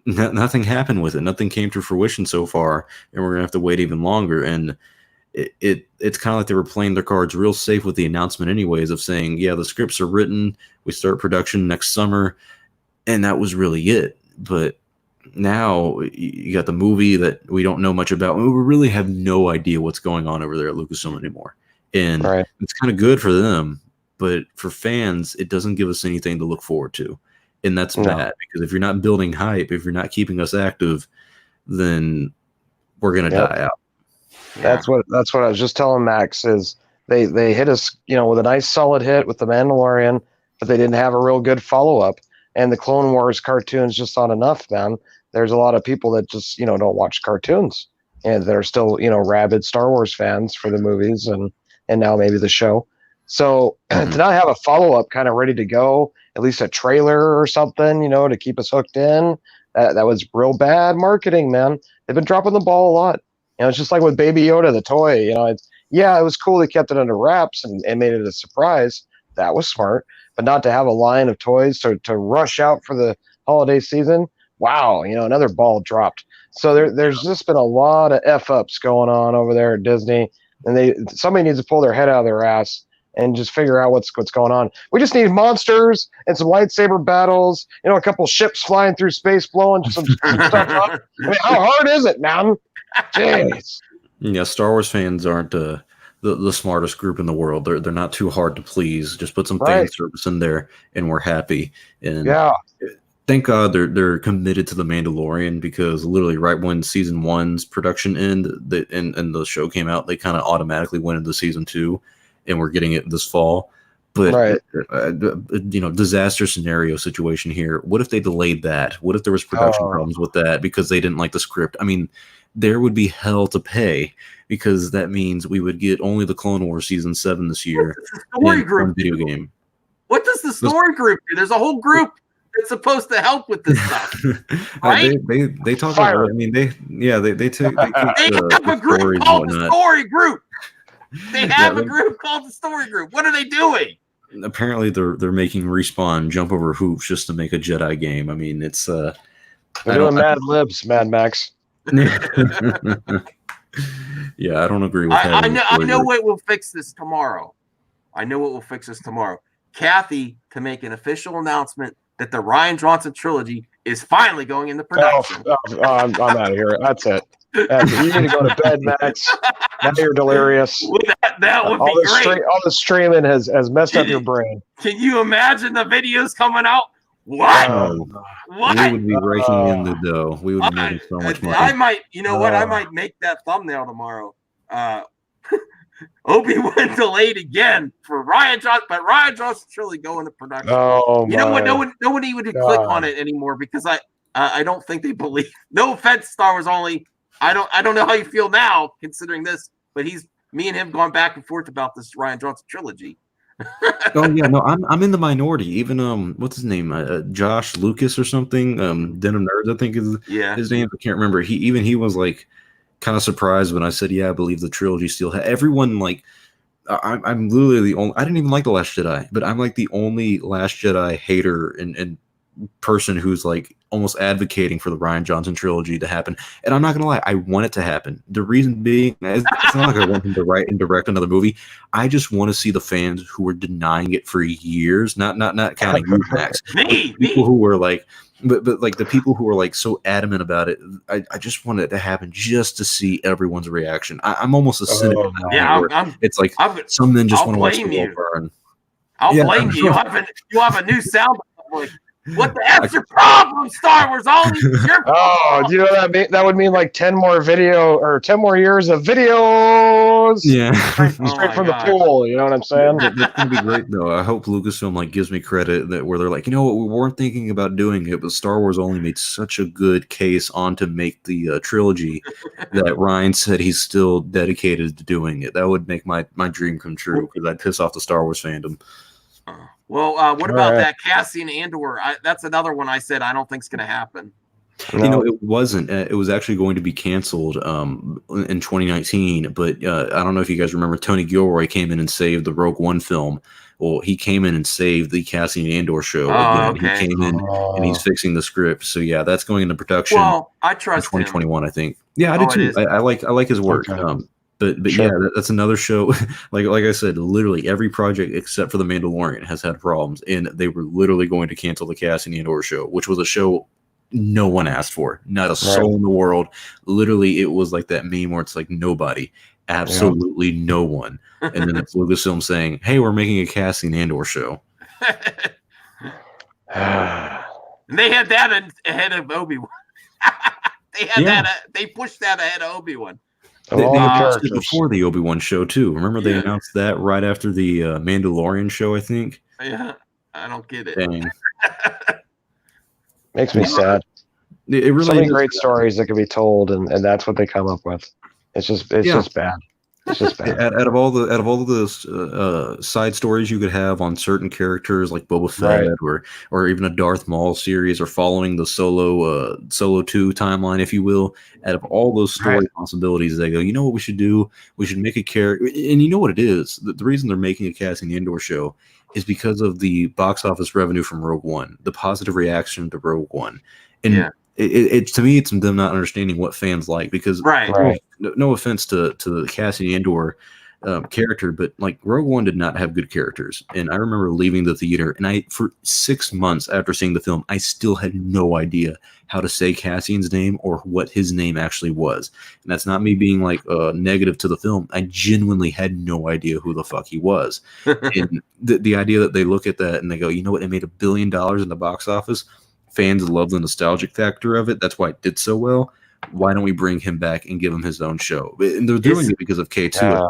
nothing happened with it. Nothing came to fruition so far, and we're going to have to wait even longer. And it's kind of like they were playing their cards real safe with the announcement anyways, of saying, yeah, the scripts are written, we start production next summer, and that was really it. But now you got the movie that we don't know much about. We really have no idea what's going on over there at Lucasfilm anymore. And it's kind of good for them, but for fans, it doesn't give us anything to look forward to. And that's bad, because if you're not building hype, if you're not keeping us active, then we're going to die out. That's what I was just telling Max, is they hit us, with a nice solid hit with The Mandalorian, but they didn't have a real good follow-up. And the Clone Wars cartoons just aren't enough, man. There's a lot of people that just, don't watch cartoons, and that are still, rabid Star Wars fans for the movies and now maybe the show. So to not have a follow-up kind of ready to go, at least a trailer or something, to keep us hooked in, that was real bad marketing, man. They've been dropping the ball a lot. It's just like with Baby Yoda, the toy, it was cool they kept it under wraps and made it a surprise. That was smart. But not to have a line of toys to rush out for the holiday season. Wow, another ball dropped. So there's just been a lot of F-ups going on over there at Disney, and somebody needs to pull their head out of their ass and just figure out what's going on. We just need monsters and some lightsaber battles, a couple ships flying through space blowing some stuff up. I mean, how hard is it, man? Jeez. Yeah, Star Wars fans aren't the smartest group in the world. They're not too hard to please. Just put some fan service in there, and we're happy. And thank God they're committed to The Mandalorian, because literally right when season 1's production ended and the show came out, they kind of automatically went into season 2, and we're getting it this fall. But disaster scenario situation here. What if they delayed that? What if there was production problems with that because they didn't like the script? I mean, there would be hell to pay, because that means we would get only the Clone Wars season 7 this year. Story group video game. What does the story group do? There's a whole group that's supposed to help with this stuff, right? They talk about. I mean, they have a group called the story group. They have a group called the story group. What are they doing? apparently they're making Respawn jump over hoops just to make a Jedi game. I mean, it's They're doing Mad Libs, Mad Max. Yeah, I don't agree with I having know what will fix this tomorrow. I know what will fix this tomorrow. Kathy to make an official announcement that the Rian Johnson trilogy is finally going into production. I'm out of here. That's it. You need to go to bed, Max. Now you're delirious. Well, that would be great. All the streaming has messed up your brain. Can you imagine the videos coming out? What? What? We would be raking in the dough. We would be making so much money. I might, you know what? I might make that thumbnail tomorrow. Obi-Wan delayed again for Rian Johnson, but Rian Johnson's really going to production. You know what? No one even click on it anymore because I don't think they believe. No offense, Star Wars only. I don't know how you feel now considering this, but me and him gone back and forth about this Rian Johnson trilogy. Oh yeah, no, I'm in the minority. Even what's his name? Josh Lucas or something. Denim Nerds, I think is his name. I can't remember. He was like kind of surprised when I said, yeah, I believe the trilogy still everyone like. I'm literally the only. I didn't even like The Last Jedi, but I'm like the only Last Jedi hater and person who's like almost advocating for the Rian Johnson trilogy to happen. And I'm not gonna lie, I want it to happen. The reason being, it's not like I want him to write and direct another movie. I just want to see the fans who were denying it for years, not counting you, Max. People who were like, but like the people who were like so adamant about it. I just want it to happen just to see everyone's reaction. I'm almost a cynic. It's like some men just want to watch the world burn. I'll blame you. You have a new sound like. What the F's your problem, Star Wars? Only your do you know that would mean like 10 more years of videos. Yeah, straight from the pool. You know what I'm saying? That's gonna be great though. I hope Lucasfilm like gives me credit where they're like, you know what, we weren't thinking about doing it, but Star Wars only made such a good case on to make the trilogy that Ryan said he's still dedicated to doing it. That would make my dream come true because I'd piss off the Star Wars fandom. Well, what about that Cassian Andor? That's another one I said I don't think is going to happen. No. You know, it wasn't. It was actually going to be canceled in 2019. But I don't know if you guys remember, Tony Gilroy came in and saved the Rogue One film. Well, he came in and saved the Cassian Andor show. Okay. He came in and he's fixing the script. So yeah, that's going into production. Well, I trust 2021, I think. Yeah, I do too. I like his work. Okay. But sure. Yeah, that's another show. like I said, literally every project except for The Mandalorian has had problems, and they were literally going to cancel the Cassian Andor show, which was a show no one asked for, not a soul in the world. Literally, it was like that meme where it's like nobody, absolutely no one, and then it's Lucasfilm saying, "Hey, we're making a Cassian Andor show." And they had that ahead of Obi-Wan. They had that. They pushed that ahead of Obi-Wan. They announced it before the Obi-Wan show too. Remember they announced that right after the Mandalorian show, I think. Yeah, I don't get it. Dang. Makes me sad. It really so many great stories that can be told, and that's what they come up with. It's just bad. It's just bad. Out of all the side stories you could have on certain characters like Boba Fett or even a Darth Maul series or following the Solo 2 timeline, if you will, out of all those story possibilities, they go, you know what we should do? We should make a character. And you know what it is? The reason they're making a Cassian Andor show is because of the box office revenue from Rogue One, the positive reaction to Rogue One. And it to me, it's them not understanding what fans like because no offense to the Cassian Andor character, but like Rogue One did not have good characters. And I remember leaving the theater, and for 6 months after seeing the film, I still had no idea how to say Cassian's name or what his name actually was. And that's not me being like negative to the film. I genuinely had no idea who the fuck he was. And the idea that they look at that and they go, you know what, it made $1 billion in the box office. Fans love the nostalgic factor of it. That's why it did so well. Why don't we bring him back and give him his own show? And they're doing it because of K2.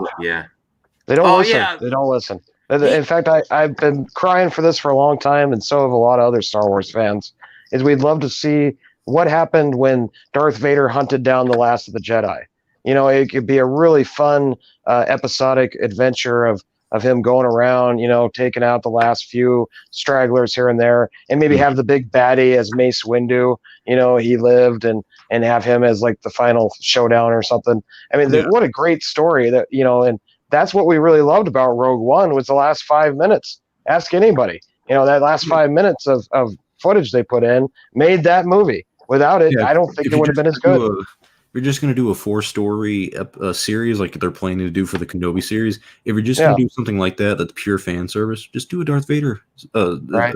They don't listen. They don't listen. In fact, I've been crying for this for a long time, and so have a lot of other Star Wars fans, is we'd love to see what happened when Darth Vader hunted down the last of the Jedi. You know, it could be a really fun episodic adventure of him going around, you know, taking out the last few stragglers here and there, and maybe have the big baddie as Mace Windu, you know, he lived, and have him as like the final showdown or something. I mean, what a great story that, you know, and that's what we really loved about Rogue One was the last 5 minutes. Ask anybody. You know, that last 5 minutes of footage they put in made that movie. Without it, I don't think it would have been as good. If you're just going to do a 4-story series like they're planning to do for the Kenobi series, if you're just going to do something like that, that's pure fan service, just do a Darth Vader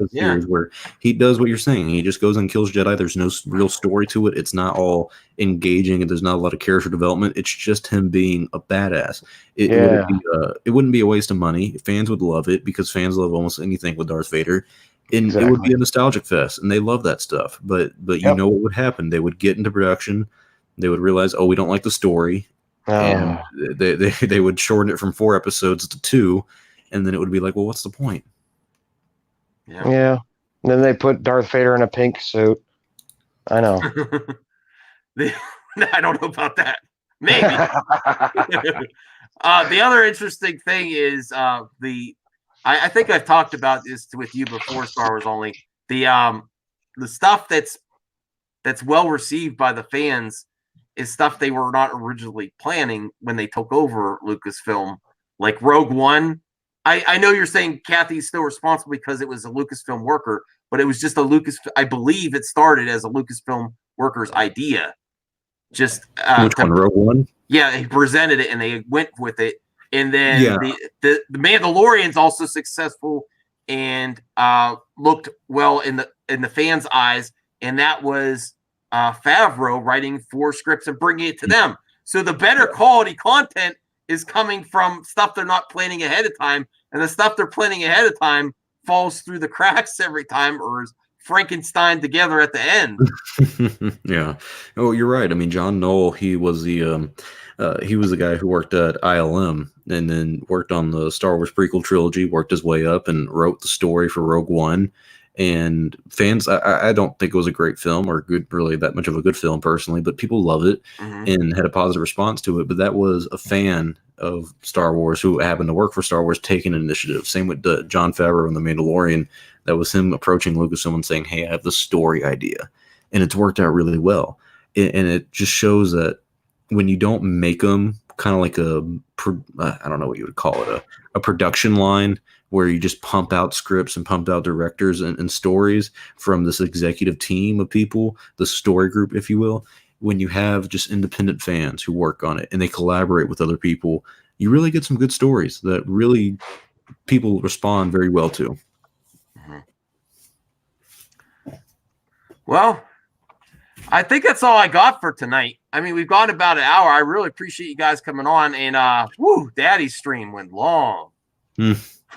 series where he does what you're saying. He just goes and kills Jedi. There's no real story to it. It's not all engaging, and there's not a lot of character development. It's just him being a badass. It wouldn't be a waste of money. Fans would love it because fans love almost anything with Darth Vader. And it would be a nostalgic fest, and they love that stuff. But you know what would happen? They would get into production. They would realize, we don't like the story, and they would shorten it from 4 episodes to 2, and then it would be like, well, what's the point? Yeah. And then they put Darth Vader in a pink suit. I know. I don't know about that. Maybe. The other interesting thing is I think I've talked about this with you before, Star Wars Only. The stuff that's well received by the fans is stuff they were not originally planning when they took over Lucasfilm, like Rogue One. I know you're saying Kathy's still responsible because it was a Lucasfilm worker, but it was just I believe it started as a Lucasfilm worker's idea. Just which one, Rogue One? Yeah, he presented it and they went with it. And then the Mandalorian's also successful and looked well in the fans' eyes, and that was Favreau writing 4 scripts and bringing it to them. So the better quality content is coming from stuff they're not planning ahead of time, and the stuff they're planning ahead of time falls through the cracks every time, or is Frankenstein together at the end. Yeah. Oh, you're right. I mean, John Knoll, he was the guy who worked at ILM and then worked on the Star Wars prequel trilogy, worked his way up and wrote the story for Rogue One. And fans, I don't think it was a great film or really that much of a good film personally, but people love it and had a positive response to it. But that was a fan of Star Wars who happened to work for Star Wars taking initiative. Same with Jon Favreau and The Mandalorian. That was him approaching Lucasfilm and saying, hey, I have the story idea. And it's worked out really well. And it just shows that when you don't make them kind of like I don't know what you would call it, a production line where you just pump out scripts and pump out directors and stories from this executive team of people, the story group, if you will. When you have just independent fans who work on it and they collaborate with other people, you really get some good stories that really people respond very well to. Well, I think that's all I got for tonight. I mean, we've gone about an hour. I really appreciate you guys coming on, and Daddy's stream went long.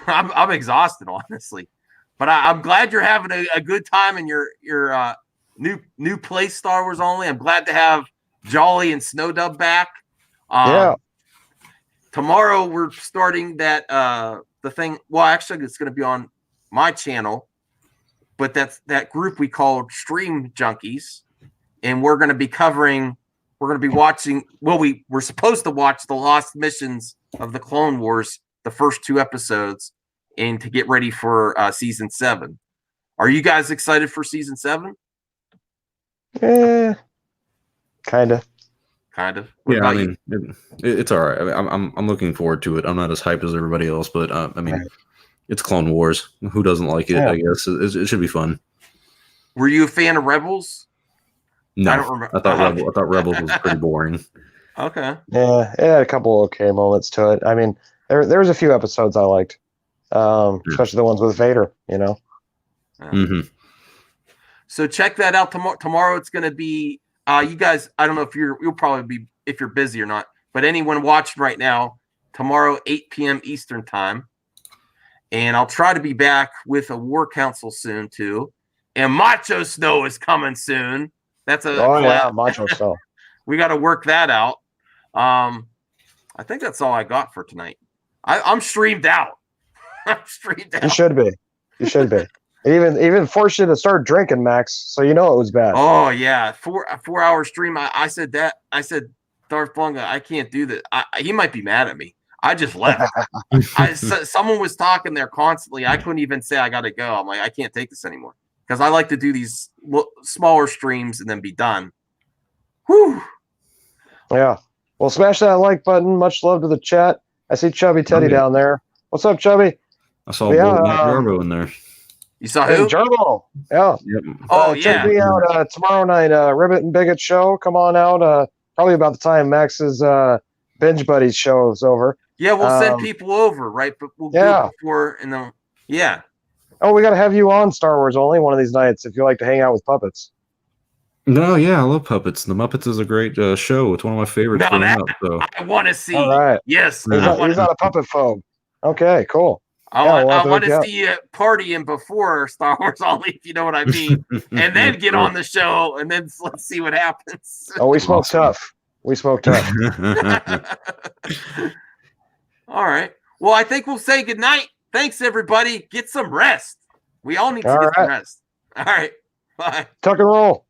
I'm exhausted, honestly, but I'm glad you're having a good time in your new place, Star Wars Only. I'm glad to have Jolly and Snowdub back. Tomorrow we're starting that the thing. Well, actually, it's going to be on my channel, but that's that group we call Stream Junkies, and we're going to be covering. We're going to be watching. Well, we're supposed to watch the Lost Missions of the Clone Wars, the first 2 episodes, and to get ready for season 7. Are you guys excited for season 7? Kind of. What about you? It's all right. I'm looking forward to it. I'm not as hyped as everybody else, but I mean, it's Clone Wars. Who doesn't like it? Yeah. I guess it should be fun. Were you a fan of Rebels? No, I don't remember. I thought Rebels was pretty boring. Okay. Yeah, it had a couple okay moments to it. I mean, there was a few episodes I liked, especially the ones with Vader. You know. So check that out tomorrow. It's going to be you guys. I don't know if you'll probably be if you're busy or not, but anyone watching right now, tomorrow 8 p.m. Eastern time, and I'll try to be back with a War Council soon too. And Macho Snow is coming soon. That's Macho Snow. We got to work that out. I think that's all I got for tonight. I'm streamed out. I'm streamed out. You should be. It even forced you to start drinking, Max, so you know it was bad. Oh yeah, 4-hour stream. I said that. I said, Darth Bunga, I can't do that. He might be mad at me. I just left. Someone was talking there constantly. I couldn't even say I got to go. I'm like, I can't take this anymore because I like to do these smaller streams and then be done. Whew. Yeah. Well, smash that like button. Much love to the chat. I see Chubby Teddy down there. What's up, Chubby? I saw Yeah, Matt Jarbo in there. You saw Hey, who? Jarbo. Yeah. Yep. Oh, Check yeah. me out tomorrow night. Ribbit and Bigot show. Come on out. Probably about the time Max's Binge Buddies show is over. Yeah, we'll send people over, right? But we'll do it before, and then yeah. Oh, we got to have you on Star Wars only one of these nights if you like to hang out with puppets. No, yeah, I love Puppets. The Muppets is a great show. It's one of my favorites. Now that So. I want to see. All right. Yes, He's not a puppet phobe. Okay, cool. I want to see you partying before Star Wars only, if you know what I mean, and then get on the show, and then let's see what happens. Oh, we smoke tough. We smoke tough. All right. Well, I think we'll say goodnight. Thanks, everybody. Get some rest. We all need to get some rest. All right. Bye. Tuck and roll.